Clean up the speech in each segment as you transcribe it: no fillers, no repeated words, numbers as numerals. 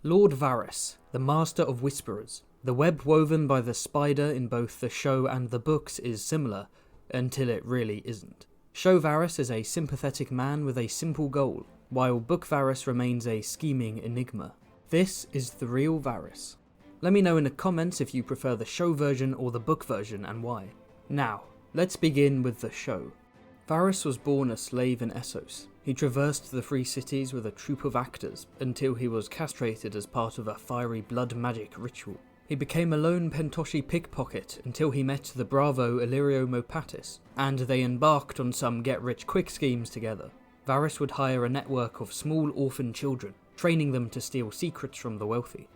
Lord Varys, the Master of Whisperers. The web woven by the spider in both the show and the books is similar, until it really isn't. Show Varys is a sympathetic man with a simple goal, while book Varys remains a scheming enigma. This is the real Varys. Let me know in the comments if you prefer the show version or the book version and why. Now, let's begin with the show. Varys was born a slave in Essos. He traversed the free cities with a troupe of actors until he was castrated as part of a fiery blood magic ritual. He became a lone Pentoshi pickpocket until he met the bravo Illyrio Mopatis, and they embarked on some get-rich-quick schemes together. Varys would hire a network of small orphan children, training them to steal secrets from the wealthy.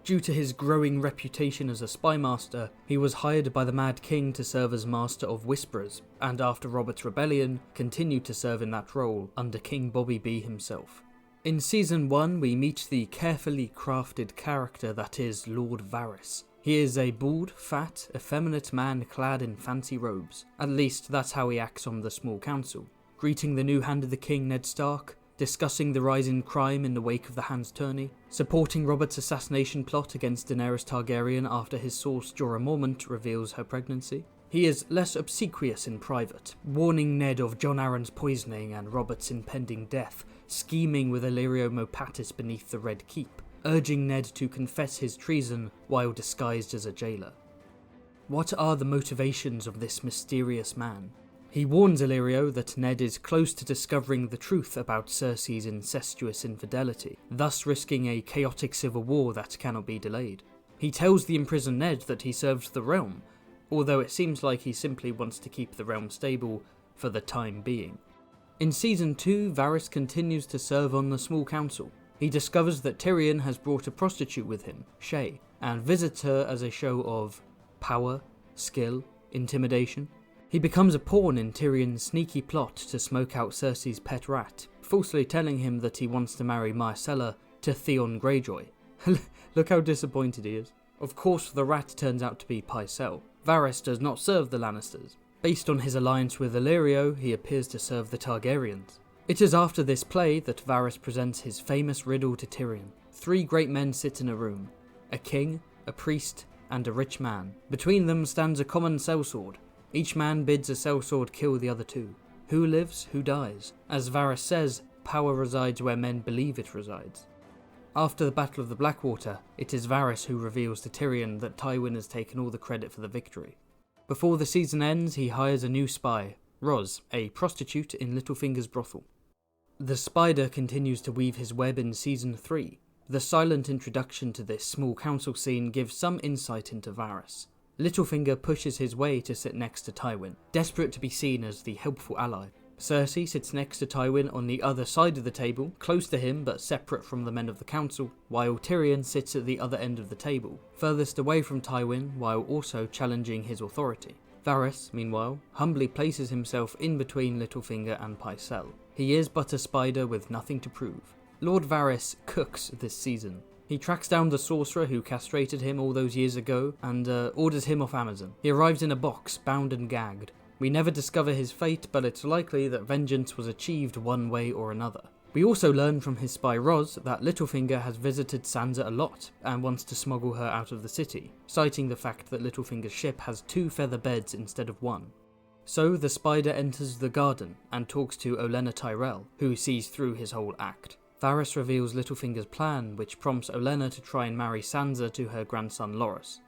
Due to his growing reputation as a spy master, he was hired by the Mad King to serve as Master of Whisperers, and after Robert's rebellion, continued to serve in that role under King Bobby B himself. In Season 1, we meet the carefully crafted character that is Lord Varys. He is a bald, fat, effeminate man clad in fancy robes. At least that's how he acts on the small council, greeting the new Hand of the King Ned Stark, discussing the rise in crime in the wake of the Hand's tourney, supporting Robert's assassination plot against Daenerys Targaryen after his source Jorah Mormont reveals her pregnancy. He is less obsequious in private, warning Ned of Jon Arryn's poisoning and Robert's impending death, scheming with Illyrio Mopatis beneath the Red Keep, urging Ned to confess his treason while disguised as a jailer. What are the motivations of this mysterious man? He warns Illyrio that Ned is close to discovering the truth about Cersei's incestuous infidelity, thus risking a chaotic civil war that cannot be delayed. He tells the imprisoned Ned that he served the realm, although it seems like he simply wants to keep the realm stable for the time being. In Season 2, Varys continues to serve on the small council. He discovers that Tyrion has brought a prostitute with him, Shae, and visits her as a show of power, skill, intimidation. He becomes a pawn in Tyrion's sneaky plot to smoke out Cersei's pet rat, falsely telling him that he wants to marry Myrcella to Theon Greyjoy. Look how disappointed he is. Of course, the rat turns out to be Pycelle. Varys does not serve the Lannisters. Based on his alliance with Illyrio, he appears to serve the Targaryens. It is after this play that Varys presents his famous riddle to Tyrion. 3 great men sit in a room: a king, a priest, and a rich man. Between them stands a common sellsword. Each man bids a sellsword kill the other 2. Who lives, who dies? As Varys says, power resides where men believe it resides. After the Battle of the Blackwater, it is Varys who reveals to Tyrion that Tywin has taken all the credit for the victory. Before the season ends, he hires a new spy, Ros, a prostitute in Littlefinger's brothel. The spider continues to weave his web in Season 3. The silent introduction to this small council scene gives some insight into Varys. Littlefinger pushes his way to sit next to Tywin, desperate to be seen as the helpful ally. Cersei sits next to Tywin on the other side of the table, close to him but separate from the men of the council, while Tyrion sits at the other end of the table, furthest away from Tywin while also challenging his authority. Varys, meanwhile, humbly places himself in between Littlefinger and Pycelle. He is but a spider with nothing to prove. Lord Varys cooks this season. He tracks down the sorcerer who castrated him all those years ago and orders him off Amazon. He arrives in a box, bound and gagged. We never discover his fate, but it's likely that vengeance was achieved one way or another. We also learn from his spy Ros that Littlefinger has visited Sansa a lot and wants to smuggle her out of the city, citing the fact that Littlefinger's ship has 2 feather beds instead of 1. So the spider enters the garden and talks to Olenna Tyrell, who sees through his whole act. Varys reveals Littlefinger's plan, which prompts Olenna to try and marry Sansa to her grandson Loras.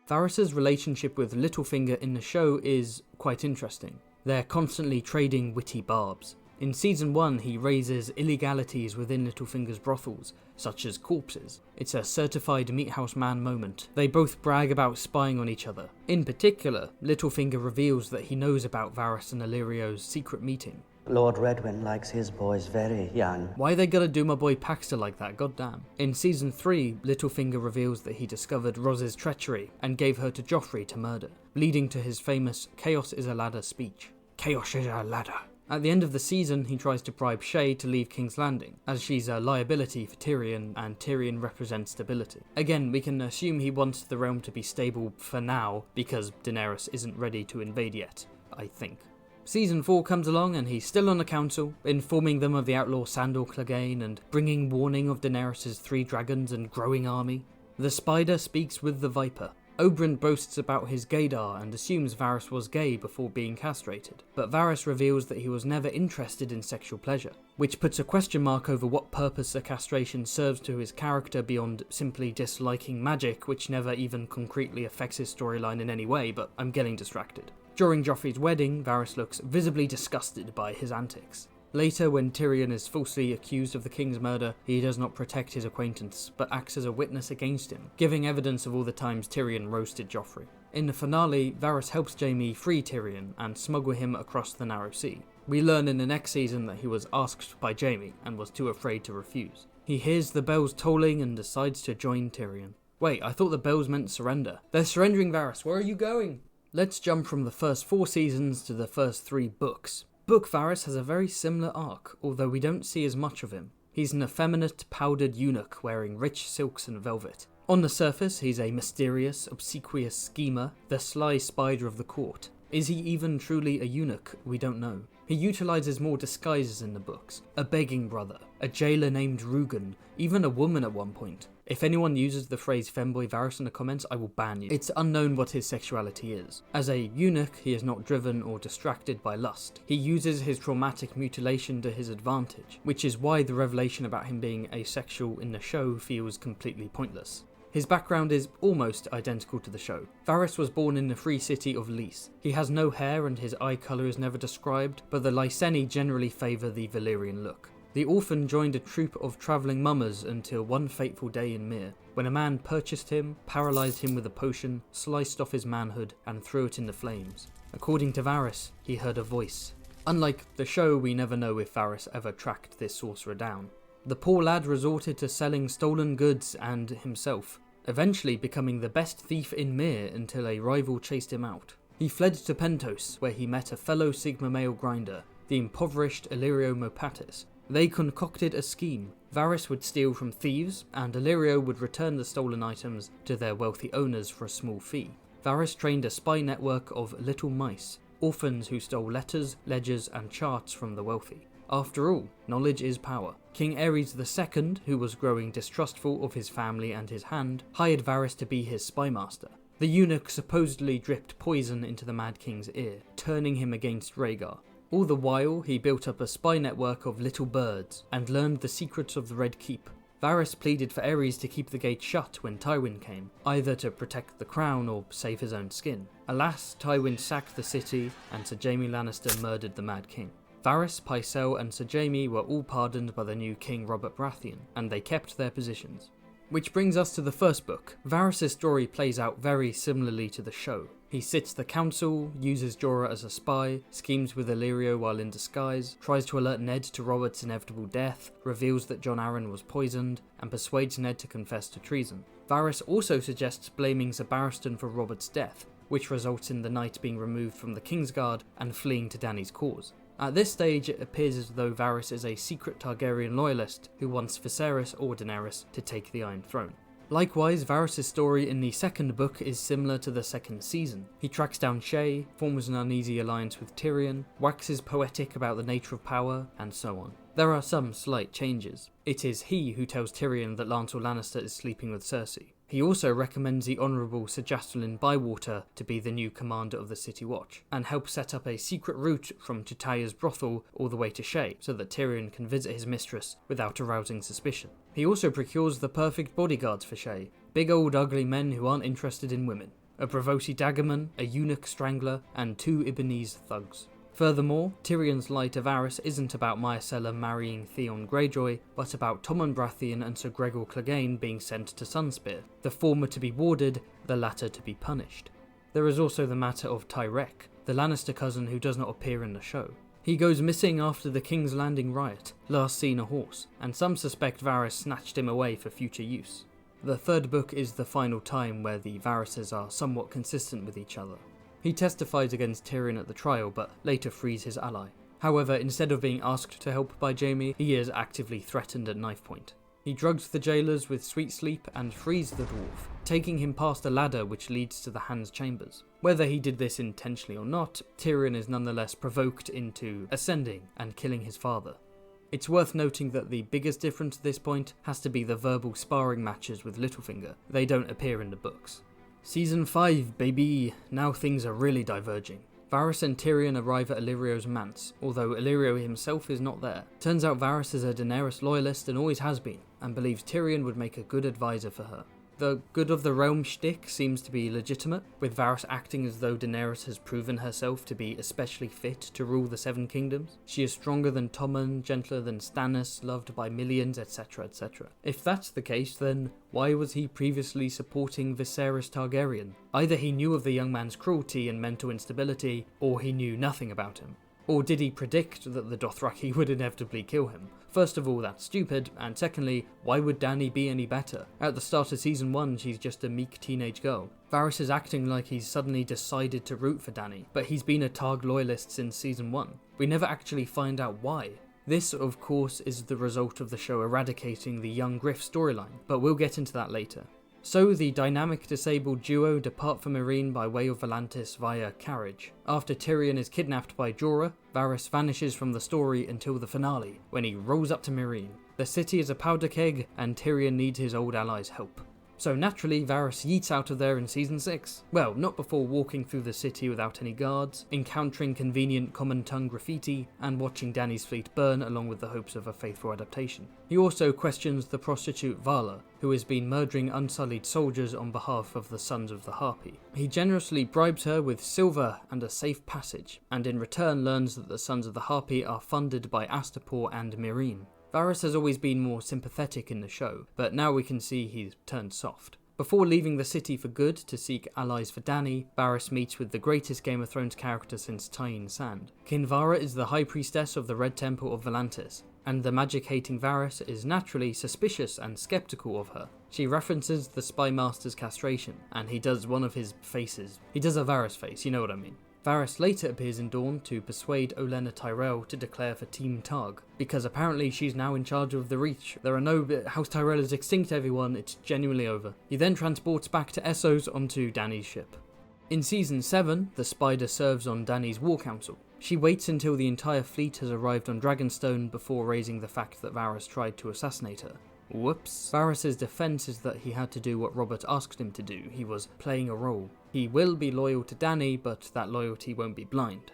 Varys' relationship with Littlefinger in the show is quite interesting. They're constantly trading witty barbs. In Season 1, he raises illegalities within Littlefinger's brothels, such as corpses. It's a certified meathouse man moment. They both brag about spying on each other. In particular, Littlefinger reveals that he knows about Varys and Illyrio's secret meeting. Lord Redwyn likes his boys very young. Why they gotta do my boy Paxter like that, goddamn? In Season 3, Littlefinger reveals that he discovered Ros's treachery and gave her to Joffrey to murder, leading to his famous "Chaos is a ladder" speech. Chaos is a ladder. At the end of the season, he tries to bribe Shae to leave King's Landing, as she's a liability for Tyrion and Tyrion represents stability. Again, we can assume he wants the realm to be stable for now, because Daenerys isn't ready to invade yet, I think. Season 4 comes along and he's still on the council, informing them of the outlaw Sandor Clegane and bringing warning of Daenerys' 3 dragons and growing army. The spider speaks with the viper. Oberyn boasts about his gaydar and assumes Varys was gay before being castrated, but Varys reveals that he was never interested in sexual pleasure, which puts a question mark over what purpose a castration serves to his character beyond simply disliking magic, which never even concretely affects his storyline in any way, but I'm getting distracted. During Joffrey's wedding, Varys looks visibly disgusted by his antics. Later, when Tyrion is falsely accused of the king's murder, he does not protect his acquaintance, but acts as a witness against him, giving evidence of all the times Tyrion roasted Joffrey. In the finale, Varys helps Jaime free Tyrion and smuggle him across the Narrow Sea. We learn in the next season that he was asked by Jaime and was too afraid to refuse. He hears the bells tolling and decides to join Tyrion. Wait, I thought the bells meant surrender. They're surrendering Varys, where are you going? Let's jump from the first 4 seasons to the first 3 books. Book Varys has a very similar arc, although we don't see as much of him. He's an effeminate, powdered eunuch wearing rich silks and velvet. On the surface, he's a mysterious, obsequious schemer, the sly spider of the court. Is he even truly a eunuch? We don't know. He utilises more disguises in the books. A begging brother, a jailer named Rugen, even a woman at one point. If anyone uses the phrase femboy Varys in the comments, I will ban you. It's unknown what his sexuality is. As a eunuch, he is not driven or distracted by lust. He uses his traumatic mutilation to his advantage, which is why the revelation about him being asexual in the show feels completely pointless. His background is almost identical to the show. Varys was born in the free city of Lys. He has no hair and his eye colour is never described, but the Lyseni generally favour the Valyrian look. The orphan joined a troupe of travelling mummers until one fateful day in Myr, when a man purchased him, paralysed him with a potion, sliced off his manhood, and threw it in the flames. According to Varys, he heard a voice. Unlike the show, we never know if Varys ever tracked this sorcerer down. The poor lad resorted to selling stolen goods and himself, eventually becoming the best thief in Myr until a rival chased him out. He fled to Pentos, where he met a fellow Sigma male grinder, the impoverished Illyrio Mopatis. They concocted a scheme. Varys would steal from thieves, and Illyrio would return the stolen items to their wealthy owners for a small fee. Varys trained a spy network of little mice, orphans who stole letters, ledgers, and charts from the wealthy. After all, knowledge is power. King Aerys II, who was growing distrustful of his family and his hand, hired Varys to be his spymaster. The eunuch supposedly dripped poison into the Mad King's ear, turning him against Rhaegar. All the while, he built up a spy network of little birds, and learned the secrets of the Red Keep. Varys pleaded for Aerys to keep the gate shut when Tywin came, either to protect the crown or save his own skin. Alas, Tywin sacked the city, and Sir Jaime Lannister murdered the Mad King. Varys, Pycelle, and Sir Jaime were all pardoned by the new King Robert Baratheon, and they kept their positions. Which brings us to the first book. Varys' story plays out very similarly to the show. He sits the council, uses Jorah as a spy, schemes with Illyrio while in disguise, tries to alert Ned to Robert's inevitable death, reveals that Jon Arryn was poisoned, and persuades Ned to confess to treason. Varys also suggests blaming Sir Barristan for Robert's death, which results in the knight being removed from the Kingsguard and fleeing to Dany's cause. At this stage, it appears as though Varys is a secret Targaryen loyalist who wants Viserys or Daenerys to take the Iron Throne. Likewise, Varys' story in the second book is similar to the second season. He tracks down Shae, forms an uneasy alliance with Tyrion, waxes poetic about the nature of power, and so on. There are some slight changes. It is he who tells Tyrion that Lancel Lannister is sleeping with Cersei. He also recommends the Honourable Sir Jastelyn Bywater to be the new commander of the City Watch, and helps set up a secret route from Chitaya's brothel all the way to Shae, so that Tyrion can visit his mistress without arousing suspicion. He also procures the perfect bodyguards for Shae, big old ugly men who aren't interested in women, a Braavosi daggerman, a eunuch strangler, and 2 Ibonese thugs. Furthermore, Tyrion's lie to Varys isn't about Myrcella marrying Theon Greyjoy, but about Tommen Baratheon and Sir Gregor Clegane being sent to Sunspear, the former to be warded, the latter to be punished. There is also the matter of Tyrek, the Lannister cousin who does not appear in the show. He goes missing after the King's Landing riot, last seen a horse, and some suspect Varys snatched him away for future use. The third book is the final time where the Varyses are somewhat consistent with each other. He testifies against Tyrion at the trial, but later frees his ally. However, instead of being asked to help by Jaime, he is actively threatened at knife point. He drugs the jailers with sweet sleep and frees the dwarf, taking him past a ladder which leads to the Hand's chambers. Whether he did this intentionally or not, Tyrion is nonetheless provoked into ascending and killing his father. It's worth noting that the biggest difference at this point has to be the verbal sparring matches with Littlefinger. They don't appear in the books. Season 5, baby! Now things are really diverging. Varys and Tyrion arrive at Illyrio's manse, although Illyrio himself is not there. Turns out Varys is a Daenerys loyalist and always has been, and believes Tyrion would make a good advisor for her. The good of the realm shtick seems to be legitimate, with Varys acting as though Daenerys has proven herself to be especially fit to rule the Seven Kingdoms. She is stronger than Tommen, gentler than Stannis, loved by millions, etc, etc. If that's the case, then why was he previously supporting Viserys Targaryen? Either he knew of the young man's cruelty and mental instability, or he knew nothing about him. Or did he predict that the Dothraki would inevitably kill him? First of all, that's stupid, and secondly, why would Dany be any better? At the start of season 1, she's just a meek teenage girl. Varys is acting like he's suddenly decided to root for Dany, but he's been a Targ loyalist since season 1. We never actually find out why. This, of course, is the result of the show eradicating the young Griff storyline, but we'll get into that later. So the dynamic disabled duo depart for Meereen by way of Volantis via carriage. After Tyrion is kidnapped by Jorah, Varys vanishes from the story until the finale, when he rolls up to Meereen. The city is a powder keg, and Tyrion needs his old allies' help. So naturally, Varys yeets out of there in season 6. Well, not before walking through the city without any guards, encountering convenient common tongue graffiti, and watching Dany's fleet burn along with the hopes of a faithful adaptation. He also questions the prostitute Vala, who has been murdering unsullied soldiers on behalf of the Sons of the Harpy. He generously bribes her with silver and a safe passage, and in return learns that the Sons of the Harpy are funded by Astapor and Meereen. Varys has always been more sympathetic in the show, but now we can see he's turned soft. Before leaving the city for good to seek allies for Dany, Varys meets with the greatest Game of Thrones character since Tyene Sand. Kinvara is the High Priestess of the Red Temple of Volantis, and the magic-hating Varys is naturally suspicious and skeptical of her. She references the Spy Master's castration, and he does one of his faces. He does a Varys face, you know what I mean. Varys later appears in Dawn to persuade Olenna Tyrell to declare for Team Targ, because apparently she's now in charge of the Reach. There are no House Tyrell is extinct, everyone, it's genuinely over. He then transports back to Essos onto Dany's ship. In season 7, the Spider serves on Dany's war council. She waits until the entire fleet has arrived on Dragonstone before raising the fact that Varys tried to assassinate her. Whoops. Varys' defense is that he had to do what Robert asked him to do. He was playing a role. He will be loyal to Dany, but that loyalty won't be blind.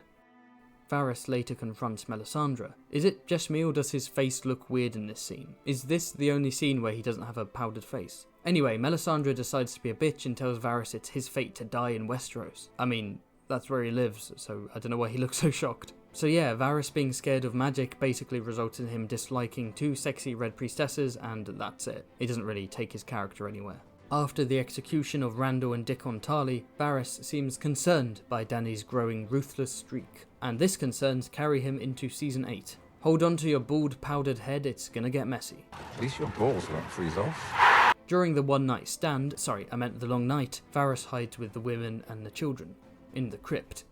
Varys later confronts Melisandre. Is it just me, or does his face look weird in this scene? Is this the only scene where he doesn't have a powdered face? Anyway, Melisandre decides to be a bitch and tells Varys it's his fate to die in Westeros. I mean, that's where he lives, so I don't know why he looks so shocked. So yeah, Varys being scared of magic basically results in him disliking 2 sexy red priestesses, and that's it. He doesn't really take his character anywhere. After the execution of Randall and Dickon Tarly, Varys seems concerned by Dany's growing ruthless streak, and this concerns carry him into season 8. Hold on to your bald powdered head, it's gonna get messy. At least your balls won't freeze off. During the one night stand, the long night, Varys hides with the women and the children, in the crypt,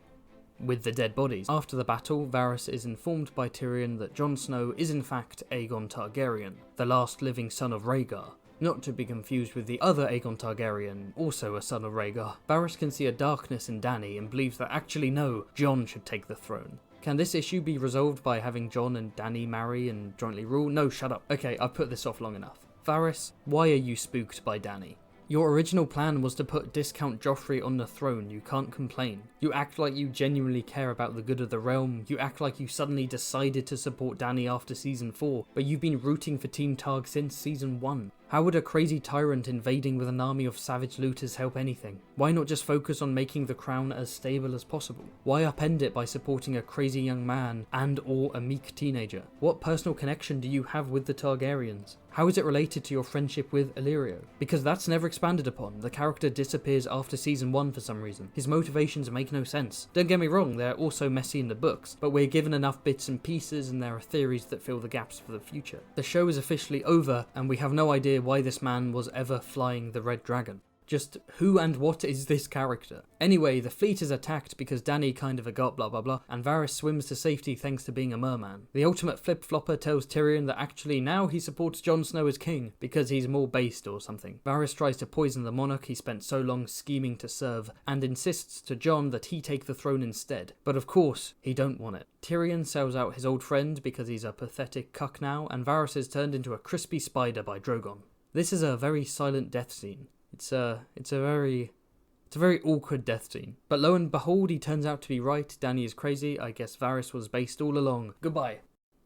with the dead bodies. After the battle, Varys is informed by Tyrion that Jon Snow is in fact Aegon Targaryen, the last living son of Rhaegar, not to be confused with the other Aegon Targaryen, also a son of Rhaegar. Varys can see a darkness in Dany and believes that actually no, Jon should take the throne. Can this issue be resolved by having Jon and Dany marry and jointly rule? No, shut up. Okay, I've put this off long enough. Varys, why are you spooked by Dany? Your original plan was to put Discount Joffrey on the throne, you can't complain. You act like you genuinely care about the good of the realm, you act like you suddenly decided to support Dany after season 4, but you've been rooting for Team Targ since season 1. How would a crazy tyrant invading with an army of savage looters help anything? Why not just focus on making the crown as stable as possible? Why upend it by supporting a crazy young man and or a meek teenager? What personal connection do you have with the Targaryens? How is it related to your friendship with Illyrio? Because that's never expanded upon. The character disappears after season 1 for some reason. His motivations make no sense. Don't get me wrong, they're also messy in the books, but we're given enough bits and pieces and there are theories that fill the gaps for the future. The show is officially over and we have no idea why this man was ever flying the Red Dragon. Just who and what is this character? Anyway, the fleet is attacked because Dany kind of forgot blah blah blah, and Varys swims to safety thanks to being a merman. The ultimate flip-flopper tells Tyrion that actually now he supports Jon Snow as king because he's more based or something. Varys tries to poison the monarch he spent so long scheming to serve, and insists to Jon that he take the throne instead. But of course, he don't want it. Tyrion sells out his old friend because he's a pathetic cuck now, and Varys is turned into a crispy spider by Drogon. This is a very silent death scene. It's a very awkward death scene. But lo and behold, he turns out to be right. Dany is crazy. I guess Varys was based all along. Goodbye.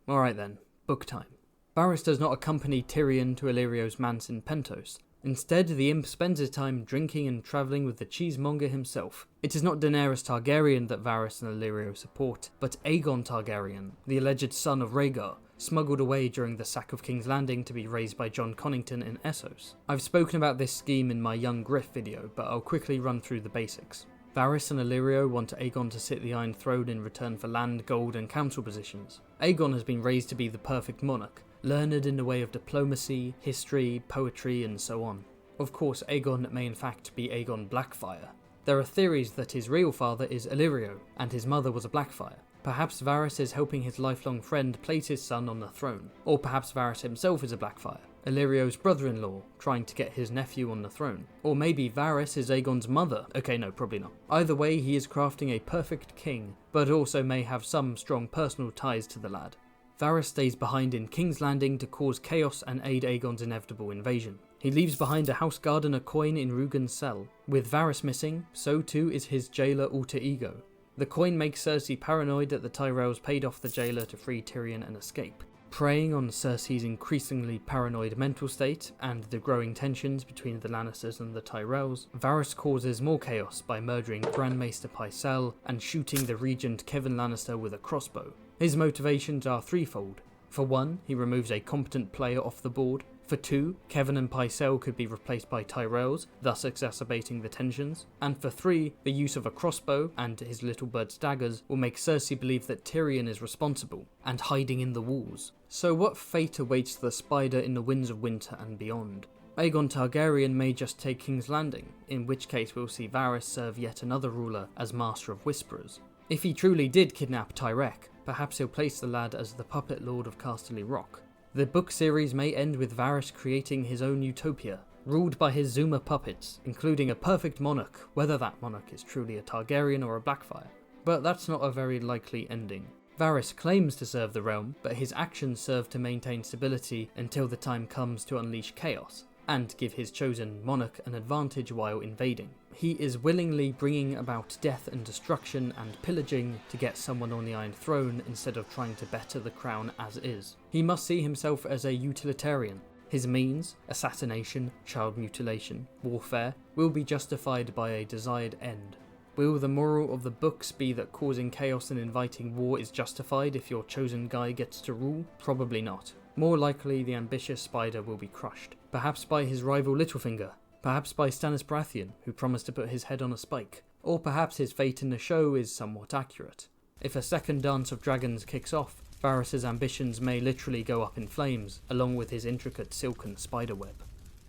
Alright then, book time. Varys does not accompany Tyrion to Illyrio's manse in Pentos. Instead, the imp spends his time drinking and travelling with the cheesemonger himself. It is not Daenerys Targaryen that Varys and Illyrio support, but Aegon Targaryen, the alleged son of Rhaegar, smuggled away during the sack of King's Landing to be raised by Jon Connington in Essos. I've spoken about this scheme in my Young Griff video, but I'll quickly run through the basics. Varys and Illyrio want Aegon to sit the Iron Throne in return for land, gold and council positions. Aegon has been raised to be the perfect monarch, learned in the way of diplomacy, history, poetry and so on. Of course, Aegon may in fact be Aegon Blackfyre. There are theories that his real father is Illyrio, and his mother was a Blackfyre. Perhaps Varys is helping his lifelong friend place his son on the throne, or perhaps Varys himself is a Blackfyre, Illyrio's brother-in-law, trying to get his nephew on the throne. Or maybe Varys is Aegon's mother. Okay, no, probably not. Either way, he is crafting a perfect king, but also may have some strong personal ties to the lad. Varys stays behind in King's Landing to cause chaos and aid Aegon's inevitable invasion. He leaves behind a house guard and a coin in Rugen's cell. With Varys missing, so too is his jailer alter ego. The coin makes Cersei paranoid that the Tyrells paid off the jailer to free Tyrion and escape. Preying on Cersei's increasingly paranoid mental state and the growing tensions between the Lannisters and the Tyrells, Varys causes more chaos by murdering Grand Maester Pycelle and shooting the regent Kevan Lannister with a crossbow. His motivations are threefold. For one, he removes a competent player off the board. For two, Kevan and Pycelle could be replaced by Tyrells, thus exacerbating the tensions. And for three, the use of a crossbow and his little bird's daggers will make Cersei believe that Tyrion is responsible and hiding in the walls. So what fate awaits the spider in the winds of winter and beyond? Aegon Targaryen may just take King's Landing, in which case we'll see Varys serve yet another ruler as Master of Whisperers. If he truly did kidnap Tyrek, perhaps he'll place the lad as the puppet lord of Casterly Rock. The book series may end with Varys creating his own utopia, ruled by his Zuma puppets, including a perfect monarch, whether that monarch is truly a Targaryen or a Blackfyre. But that's not a very likely ending. Varys claims to serve the realm, but his actions serve to maintain stability until the time comes to unleash chaos, and give his chosen monarch an advantage while invading. He is willingly bringing about death and destruction and pillaging to get someone on the Iron Throne instead of trying to better the crown as is. He must see himself as a utilitarian. His means, assassination, child mutilation, warfare, will be justified by a desired end. Will the moral of the books be that causing chaos and inviting war is justified if your chosen guy gets to rule? Probably not. More likely, the ambitious spider will be crushed. Perhaps by his rival Littlefinger. Perhaps by Stannis Baratheon, who promised to put his head on a spike. Or perhaps his fate in the show is somewhat accurate. If a second Dance of Dragons kicks off, Varys' ambitions may literally go up in flames, along with his intricate silken spiderweb.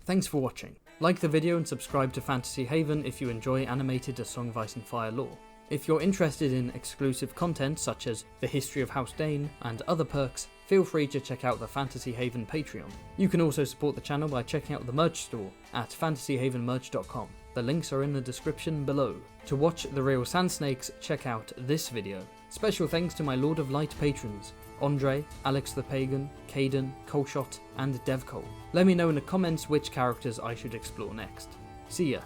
Thanks for watching. Like the video and subscribe to Fantasy Haven if you enjoy animated A Song of Ice and Fire lore. If you're interested in exclusive content such as the history of House Dane and other perks, feel free to check out the Fantasy Haven Patreon. You can also support the channel by checking out the merch store at fantasyhavenmerch.com. The links are in the description below. To watch the real Sand Snakes, check out this video. Special thanks to my Lord of Light patrons, Andre, Alex the Pagan, Caden, Colshot and Devcole. Let me know in the comments which characters I should explore next. See ya.